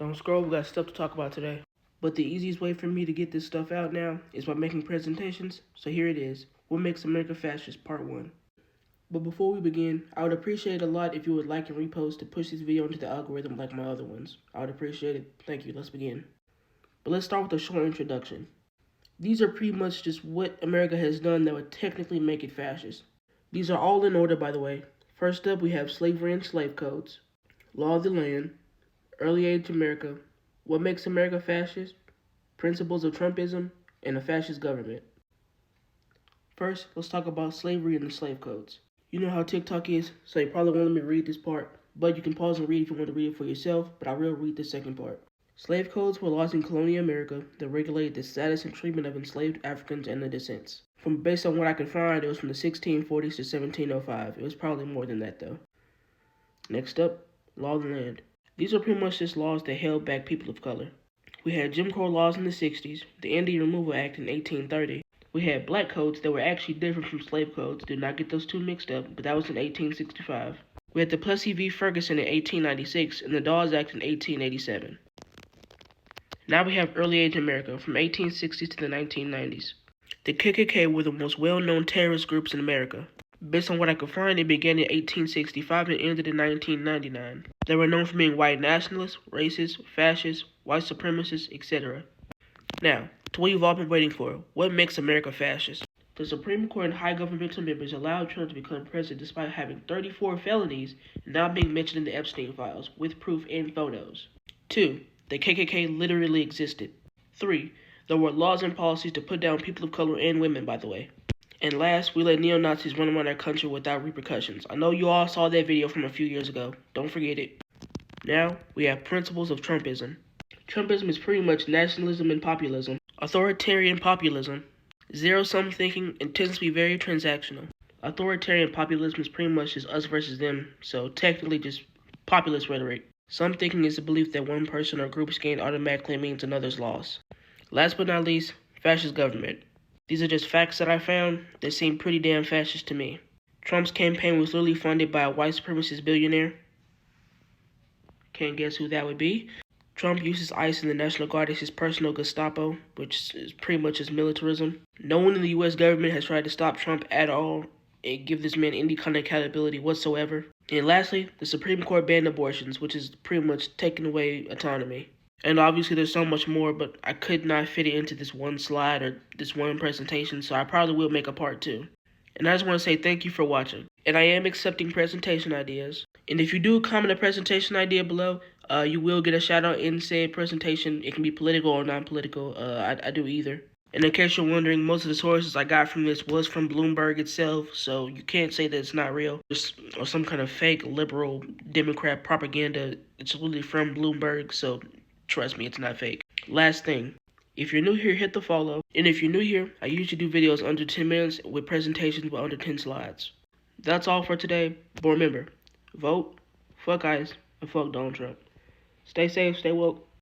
Don't scroll, we got stuff to talk about today. But the easiest way for me to get this stuff out now is by making presentations, so here it is. What Makes America Fascist, Part 1. But before we begin, I would appreciate it a lot if you would like and repost to push this video into the algorithm like my other ones. I would appreciate it. Thank you, let's begin. But let's start with a short introduction. These are pretty much just what America has done that would technically make it fascist. These are all in order, by the way. First up, we have slavery and slave codes, law of the land, early age America, what makes America fascist, principles of Trumpism, and a fascist government. First, let's talk about slavery and the slave codes. You know how TikTok is, so you probably won't let me read this part, but you can pause and read if you want to read it for yourself, but I will read the second part. Slave codes were laws in colonial America that regulated the status and treatment of enslaved Africans and their descendants. Based on what I could find, it was from the 1640s to 1705. It was probably more than that, though. Next up, law of the land. These are pretty much just laws that held back people of color. We had Jim Crow laws in the 60s, the Indian Removal Act in 1830. We had black codes that were actually different from slave codes. Do not get those two mixed up, but that was in 1865. We had the Plessy v. Ferguson in 1896 and the Dawes Act in 1887. Now we have early age America from 1860s to the 1990s. The KKK were the most well-known terrorist groups in America. Based on what I could find, it began in 1865 and ended in 1999. They were known for being white nationalists, racists, fascists, white supremacists, etc. Now, to what you've all been waiting for, what makes America fascist? The Supreme Court and high governmental members allowed Trump to become president despite having 34 felonies and not being mentioned in the Epstein files, with proof and photos. 2. The KKK literally existed. 3. There were laws and policies to put down people of color and women, by the way. And last, we let neo-Nazis run around our country without repercussions. I know you all saw that video from a few years ago. Don't forget it. Now, we have principles of Trumpism. Trumpism is pretty much nationalism and populism, authoritarian populism, zero-sum thinking, and tends to be very transactional. Authoritarian populism is pretty much just us versus them, so technically just populist rhetoric. Some thinking is the belief that one person or group's gain automatically means another's loss. Last but not least, fascist government. These are just facts that I found that seem pretty damn fascist to me. Trump's campaign was literally funded by a white supremacist billionaire. Can't guess who that would be. Trump uses ICE and the National Guard as his personal Gestapo, which is pretty much his militarism. No one in the U.S. government has tried to stop Trump at all and give this man any kind of accountability whatsoever. And lastly, the Supreme Court banned abortions, which is pretty much taking away autonomy. And obviously there's so much more, but I could not fit it into this one slide or this one presentation, so I probably will make a part 2. And I just want to say thank you for watching. And I am accepting presentation ideas. And if you do comment a presentation idea below, you will get a shout out in said presentation. It can be political or non-political. I do either. And in case you're wondering, most of the sources I got from this was from Bloomberg itself, so you can't say that it's not real. Or some kind of fake liberal Democrat propaganda. It's literally from Bloomberg, so trust me, it's not fake. Last thing, if you're new here, hit the follow. And if you're new here, I usually do videos under 10 minutes with presentations with under 10 slides. That's all for today. But remember, vote, fuck ICE, and fuck Donald Trump. Stay safe, stay woke.